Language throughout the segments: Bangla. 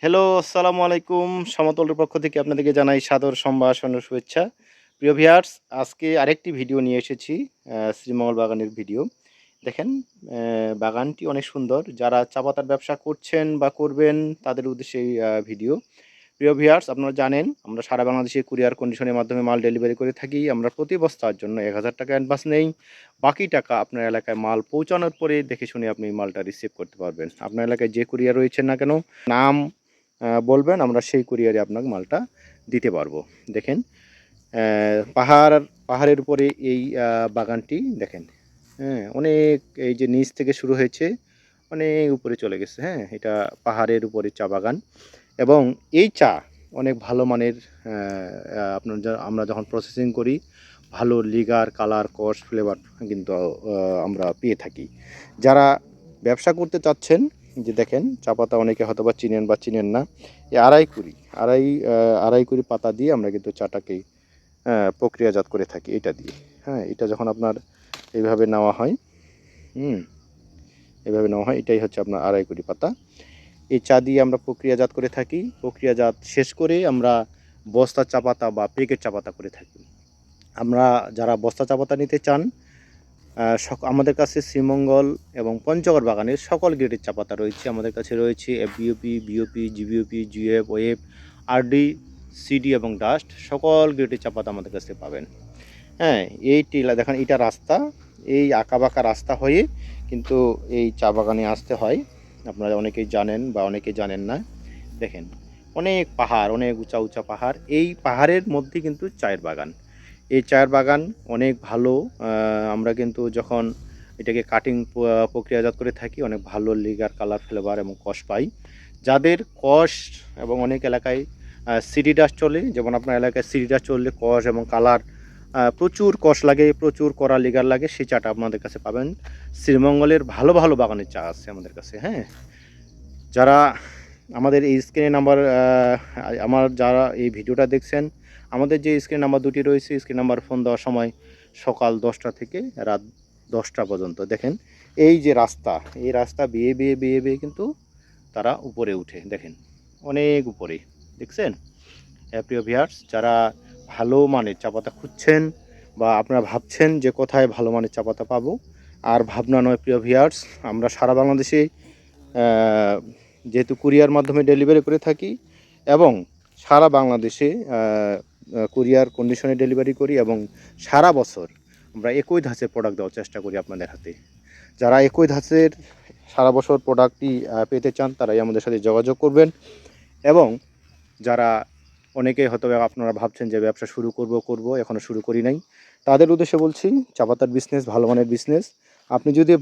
হ্যালো, আসসালামু আলাইকুম। সমতলের পক্ষ থেকে আপনাদেরকে জানাই সাদর সম্ভাষণ ও শুভেচ্ছা। প্রিয় ভিউয়ার্স, আজকে আরেকটি ভিডিও নিয়ে এসেছি, শ্রীমঙ্গল বাগানের ভিডিও। দেখেন, বাগানটি অনেক সুন্দর। যারা চা পাতার ব্যবসা করছেন বা করবেন তাদের উদ্দেশ্যে এই ভিডিও। প্রিয় ভিউয়ার্স, আপনারা জানেন আমরা সারা বাংলাদেশে কুরিয়ার কন্ডিশনের মাধ্যমে মাল ডেলিভারি করে থাকি। আমরা প্রতি বস্তার জন্য ৳১,০০০ অ্যাডভান্স নেই। বাকি টাকা আপনার এলাকায় মাল পৌঁছানোর পরে দেখে শুনে আপনি মালটা রিসিভ করতে পারবেন। আপনার এলাকায় যে কুরিয়ার রয়েছেন না কেন, নাম বলবেন, আমরা সেই কুরিয়ারে আপনাকে মালটা দিতে পারবো। দেখেন, পাহাড়ের উপরে এই বাগানটি দেখেন, হ্যাঁ? অনেক, এই যে নিচ থেকে শুরু হয়েছে, অনেক উপরে চলে গেছে, হ্যাঁ? এটা পাহাড়ের উপরে চা বাগান এবং এই চা অনেক ভালো মানের। আপনার আমরা যখন প্রসেসিং করি, ভালো লিগার, কালার, কস, ফ্লেভার কিন্তু আমরা পেয়ে থাকি। যারা ব্যবসা করতে চাচ্ছেন, যে দেখেন চা পাতা অনেকে হয়তোবা চিনেন বা চিনেন না। এই আড়াই কুড়ি পাতা দিয়ে আমরা কিন্তু চাটাকে প্রক্রিয়াজাত করে থাকি এটা দিয়ে। হ্যাঁ, এটা যখন আপনার এইভাবে নেওয়া হয়, হুম, এভাবে নেওয়া হয়, এটাই হচ্ছে আপনার আড়াই কুড়ি পাতা। এই চা দিয়ে আমরা প্রক্রিয়াজাত করে থাকি। প্রক্রিয়াজাত শেষ করে আমরা বস্তা চা পাতা বা প্যাকেট চা পাতা করে থাকি। আমরা যারা বস্তা চা পাতা নিতে চান, আমাদের কাছে শ্রীমঙ্গল এবং পঞ্চগড় বাগানের সকল গ্রেডের চা পাতা রয়েছে। আমাদের কাছে রয়েছে এফবিওপি, বিওপি, জিবিওপি, জিএফ, ওয়েব, আরডি, সিডি এবং ডাস্ট। সকল গ্রেডের চা পাতা আমাদের কাছে পাবেন। হ্যাঁ, এই টিলা দেখেন, এটা রাস্তা, এই আঁকাবাঁকা রাস্তা হয়ে কিন্তু এই চা বাগানে আসতে হয়। আপনারা অনেকেই জানেন বা অনেকেই জানেন না। দেখেন, অনেক পাহাড়, অনেক উঁচা উঁচা পাহাড়। এই পাহাড়ের মধ্যে কিন্তু চায়ের বাগান। এই চায়ের বাগান অনেক ভালো। আমরা কিন্তু যখন এটাকে কাটিং প্রক্রিয়াজাত করে থাকি, অনেক ভালো লিগার, কালার, ফ্লেভার এবং কষ পাই। যাদের কষ এবং অনেক এলাকায় সিডি ডাস্ট চলে, যেমন আপনার এলাকায় সিডি ডাস্ট চললে কষ এবং কালার, প্রচুর কষ লাগে, প্রচুর কড়া লিগার লাগে, সেই চাটা আপনাদের কাছে পাবেন। শ্রীমঙ্গলের ভালো ভালো বাগানের চা আছে আমাদের কাছে, হ্যাঁ? যারা আমাদের এই স্ক্রিনে নাম্বার, যারা এই ভিডিওটা দেখছেন, আমাদের যে স্ক্রিন নাম্বার দুটি রয়েছে, স্ক্রিন নাম্বার ফোন দেওয়ার সময় সকাল 10টা থেকে রাত 10টা পর্যন্ত। দেখেন, এই যে রাস্তা, এই রাস্তা বেয়ে বেয়ে বেয়ে বেয়ে কিন্তু তারা উপরে উঠে, দেখেন অনেক উপরে, দেখছেন? প্রিয় ভিউয়ার্স, যারা ভালো মানের চা পাতা খুঁজছেন বা আপনারা ভাবছেন যে কোথায় ভালো মানের চা পাতা পাবো, আর ভাবনা নয় প্রিয় ভিউয়ার্স, আমরা সারা বাংলাদেশে যেহেতু কুরিয়ার মাধ্যমে ডেলিভারি করে থাকি এবং সারা বাংলাদেশে কুরিয়ার কন্ডিশনে ডেলিভারি করি এবং সারা বছর আমরা একই ধাঁচের প্রোডাক্ট দেওয়ার চেষ্টা করি আপনাদের হাতে। যারা একই ধাঁচের সারা বছর প্রোডাক্টটি পেতে চান, তারাই আমাদের সাথে যোগাযোগ করবেন। এবং যারা, অনেকেই হয়তো আপনারা ভাবছেন যে ব্যবসা শুরু করব, এখনও শুরু করি নাই, তাদের উদ্দেশ্যে বলছি, চা পাতার বিজনেস ভালো মানের বিজনেস। আপনি যদি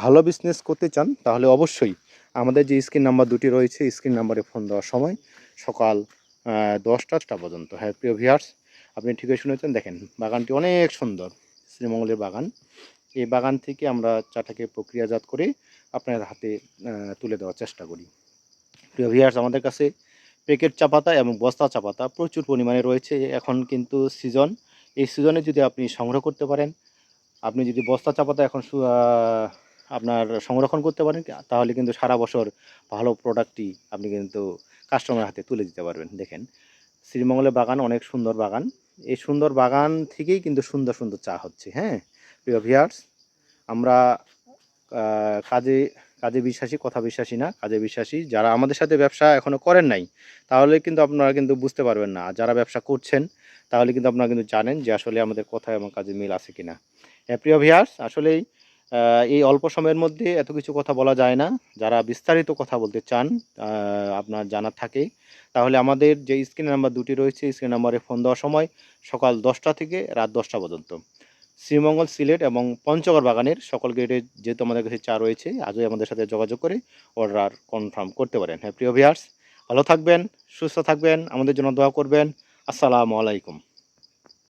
ভালো বিজনেস করতে চান, তাহলে অবশ্যই আমাদের যে স্ক্রিন নাম্বার দুটি রয়েছে, স্ক্রিন নাম্বারে ফোন দেওয়ার সময় সকাল 10টা পর্যন্ত। হ্যাঁ প্রিয় ভিউয়ার্স, আপনি ঠিকই শুনেছেন। দেখেন, বাগানটি অনেক সুন্দর, শ্রীমঙ্গলের বাগান। এই বাগান থেকে আমরা চাটাকে প্রক্রিয়াজাত করে আপনার হাতে তুলে দেওয়ার চেষ্টা করি। প্রিয় ভিউয়ার্স, আমাদের কাছে প্যাকেট চা পাতা এবং বস্তা চা পাতা প্রচুর পরিমাণে রয়েছে। এখন কিন্তু সিজন, এই সিজনে যদি আপনি সংগ্রহ করতে পারেন, আপনি যদি বস্তা চা পাতা এখন আপনার সংরক্ষণ করতে পারেন, তাহলে কিন্তু সারা বছর ভালো প্রোডাক্টই আপনি কিন্তু কাস্টমারের হাতে তুলে দিতে পারবেন। দেখেন, শ্রীমঙ্গলের বাগান অনেক সুন্দর বাগান। এই সুন্দর বাগান থেকেই কিন্তু সুন্দর সুন্দর চা হচ্ছে, হ্যাঁ প্রিয় ভিউয়ার্স। আমরা কাজে কাজে বিশ্বাসী, কথা বিশ্বাসী না, কাজে বিশ্বাসী। যারা আমাদের সাথে ব্যবসা এখনও করেন নাই, তাহলে কিন্তু আপনারা কিন্তু বুঝতে পারবেন না। আর যারা ব্যবসা করছেন, তাহলে কিন্তু আপনারা কিন্তু জানেন যে আসলে আমাদের কথা এবং কাজে মিল আছে কিনা। প্রিয় ভিউয়ার্স, আসলেই এই অল্প সময়ের মধ্যে এত কিছু কথা বলা যায় না। যারা বিস্তারিত কথা বলতে চান, আপনার জানার থাকে, তাহলে আমাদের যে স্ক্রিন নাম্বার দুটি রয়েছে, স্ক্রিন নাম্বারে ফোন দেওয়ার সময় সকাল 10টা থেকে রাত 10টা পর্যন্ত। শ্রীমঙ্গল, সিলেট এবং পঞ্চগড় বাগানের সকল গ্রেডের যেহেতু আমাদের কাছে চা রয়েছে, আজই আমাদের সাথে যোগাযোগ করে অর্ডার কনফার্ম করতে পারেন। হ্যাঁ প্রিয় ভিউয়ার্স, ভালো থাকবেন, সুস্থ থাকবেন, আমাদের জন্য দোয়া করবেন। আসসালামু আলাইকুম।